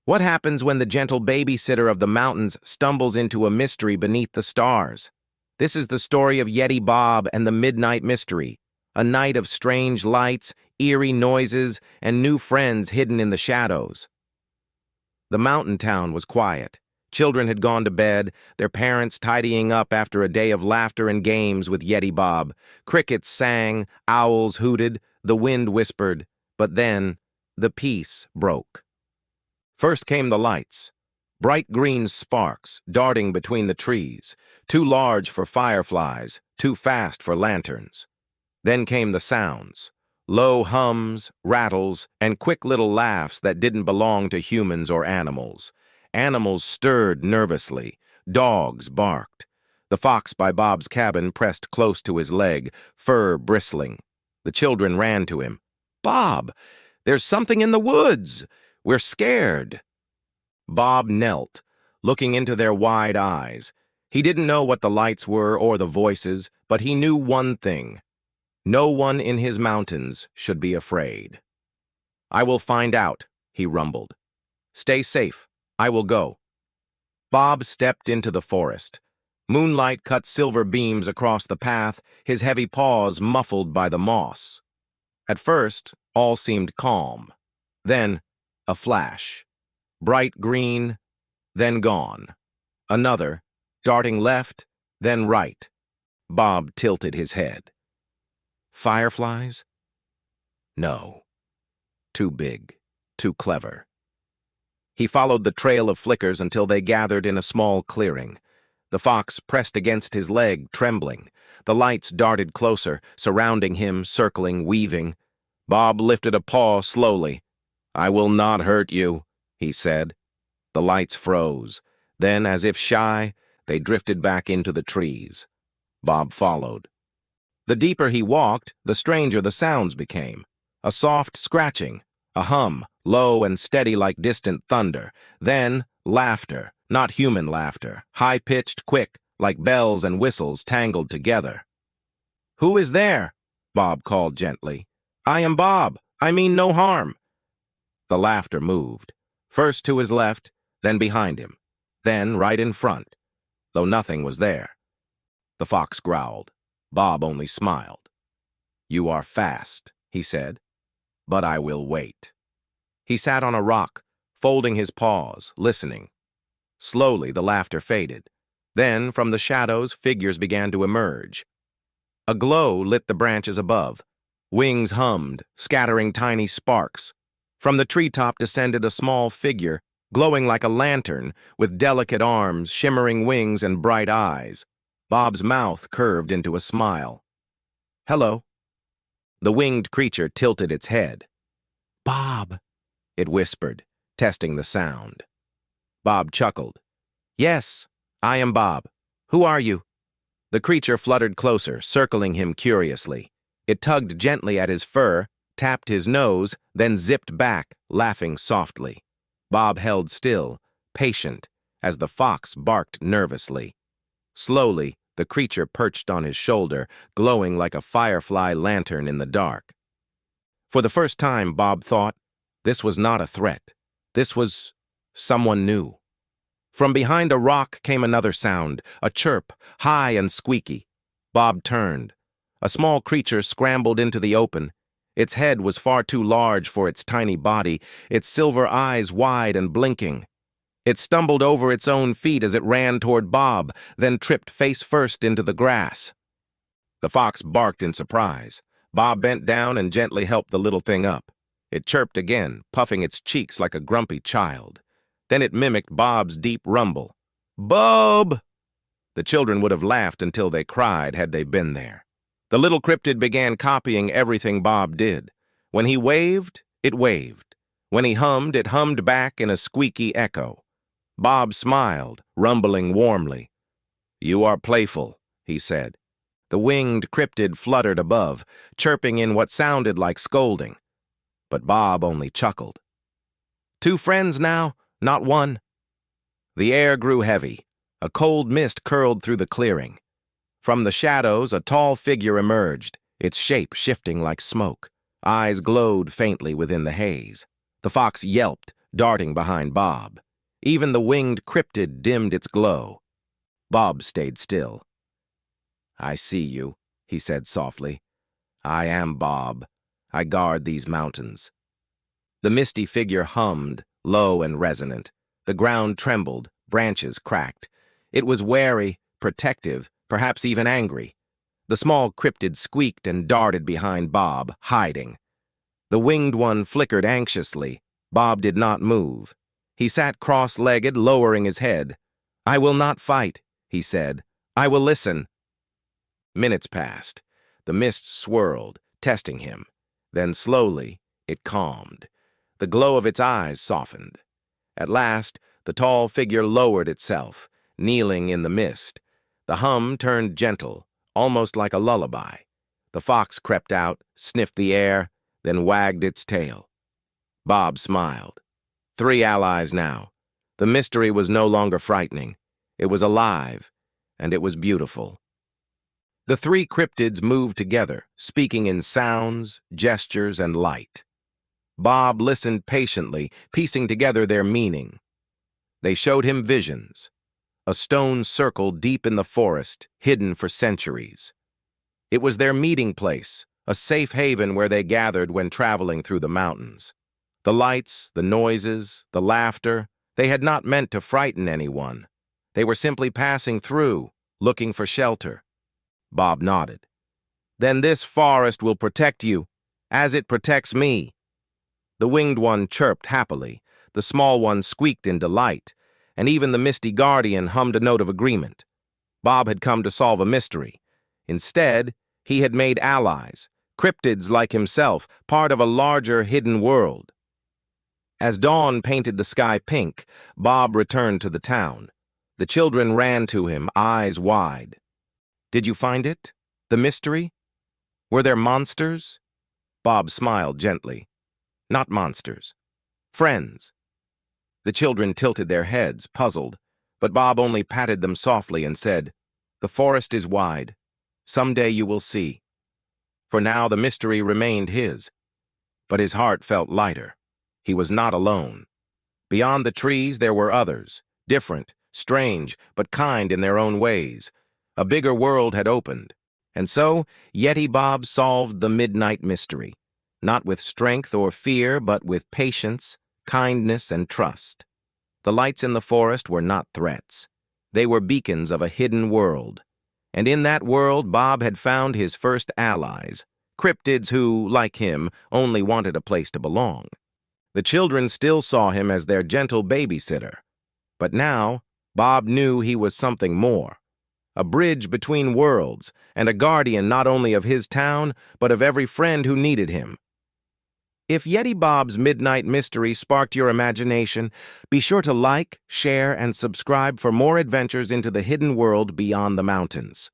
What happens when the gentle babysitter of the mountains stumbles into a mystery beneath the stars? This is the story of Yeti Bob and the Midnight Mystery, a night of strange lights, eerie noises, and new friends hidden in the shadows. The mountain town was quiet. Children had gone to bed, their parents tidying up after a day of laughter and games with Yeti Bob. Crickets sang, owls hooted, the wind whispered, but then the peace broke. First came the lights, bright green sparks darting between the trees, too large for fireflies, too fast for lanterns. Then came the sounds, low hums, rattles, and quick little laughs that didn't belong to humans or animals. Animals stirred nervously, dogs barked. The fox by Bob's cabin pressed close to his leg, fur bristling. The children ran to him. "Bob, there's something in the woods! We're scared." Bob knelt, looking into their wide eyes. He didn't know what the lights were or the voices, but he knew one thing. No one in his mountains should be afraid. "I will find out," he rumbled. "Stay safe. I will go." Bob stepped into the forest. Moonlight cut silver beams across the path, his heavy paws muffled by the moss. At first, all seemed calm. Then, a flash. Bright green, then gone. Another, darting left, then right. Bob tilted his head. Fireflies? No. Too big, too clever. He followed the trail of flickers until they gathered in a small clearing. The fox pressed against his leg, trembling. The lights darted closer, surrounding him, circling, weaving. Bob lifted a paw slowly. "I will not hurt you," he said. The lights froze. Then, as if shy, they drifted back into the trees. Bob followed. The deeper he walked, the stranger the sounds became. A soft scratching, a hum, low and steady like distant thunder. Then, laughter, not human laughter, high-pitched, quick, like bells and whistles tangled together. "Who is there?" Bob called gently. "I am Bob. I mean no harm." The laughter moved, first to his left, then behind him, then right in front, though nothing was there. The fox growled. Bob only smiled. "You are fast," he said, "but I will wait." He sat on a rock, folding his paws, listening. Slowly the laughter faded. Then, from the shadows, figures began to emerge. A glow lit the branches above. Wings hummed, scattering tiny sparks. From the treetop descended a small figure, glowing like a lantern, with delicate arms, shimmering wings, and bright eyes. Bob's mouth curved into a smile. "Hello." The winged creature tilted its head. "Bob," it whispered, testing the sound. Bob chuckled. "Yes, I am Bob. Who are you?" The creature fluttered closer, circling him curiously. It tugged gently at his fur, tapped his nose, then zipped back, laughing softly. Bob held still, patient, as the fox barked nervously. Slowly, the creature perched on his shoulder, glowing like a firefly lantern in the dark. For the first time, Bob thought, this was not a threat. This was someone new. From behind a rock came another sound, a chirp, high and squeaky. Bob turned. A small creature scrambled into the open. Its head was far too large for its tiny body, its silver eyes wide and blinking. It stumbled over its own feet as it ran toward Bob, then tripped face first into the grass. The fox barked in surprise. Bob bent down and gently helped the little thing up. It chirped again, puffing its cheeks like a grumpy child. Then it mimicked Bob's deep rumble. "Bob!" The children would have laughed until they cried had they been there. The little cryptid began copying everything Bob did. When he waved, it waved. When he hummed, it hummed back in a squeaky echo. Bob smiled, rumbling warmly. "You are playful," he said. The winged cryptid fluttered above, chirping in what sounded like scolding. But Bob only chuckled. "Two friends now, not one." The air grew heavy. A cold mist curled through the clearing. From the shadows, a tall figure emerged, its shape shifting like smoke. Eyes glowed faintly within the haze. The fox yelped, darting behind Bob. Even the winged cryptid dimmed its glow. Bob stayed still. "I see you," he said softly. "I am Bob. I guard these mountains." The misty figure hummed, low and resonant. The ground trembled, branches cracked. It was wary, protective, perhaps even angry. The small cryptid squeaked and darted behind Bob, hiding. The winged one flickered anxiously. Bob did not move. He sat cross-legged, lowering his head. "I will not fight," he said. "I will listen." Minutes passed. The mist swirled, testing him. Then slowly, it calmed. The glow of its eyes softened. At last, the tall figure lowered itself, kneeling in the mist. The hum turned gentle, almost like a lullaby. The fox crept out, sniffed the air, then wagged its tail. Bob smiled. 3 allies now. The mystery was no longer frightening. It was alive, and it was beautiful. The 3 cryptids moved together, speaking in sounds, gestures, and light. Bob listened patiently, piecing together their meaning. They showed him visions. A stone circle deep in the forest, hidden for centuries. It was their meeting place, a safe haven where they gathered when traveling through the mountains. The lights, the noises, the laughter, they had not meant to frighten anyone. They were simply passing through, looking for shelter. Bob nodded. "Then this forest will protect you, as it protects me." The winged one chirped happily, the small one squeaked in delight, and even the misty guardian hummed a note of agreement. Bob had come to solve a mystery. Instead, he had made allies, cryptids like himself, part of a larger hidden world. As dawn painted the sky pink, Bob returned to the town. The children ran to him, eyes wide. "Did you find it? The mystery? Were there monsters?" Bob smiled gently. "Not monsters. Friends." The children tilted their heads, puzzled, but Bob only patted them softly and said, "The forest is wide. Someday you will see." For now the mystery remained his, but his heart felt lighter. He was not alone. Beyond the trees there were others, different, strange, but kind in their own ways. A bigger world had opened, and so Yeti Bob solved the midnight mystery, not with strength or fear, but with patience, kindness, and trust. The lights in the forest were not threats. They were beacons of a hidden world. And in that world, Bob had found his first allies, cryptids who, like him, only wanted a place to belong. The children still saw him as their gentle babysitter. But now, Bob knew he was something more. A bridge between worlds, and a guardian not only of his town, but of every friend who needed him. If Yeti Bob's Midnight Mystery sparked your imagination, be sure to like, share, and subscribe for more adventures into the hidden world beyond the mountains.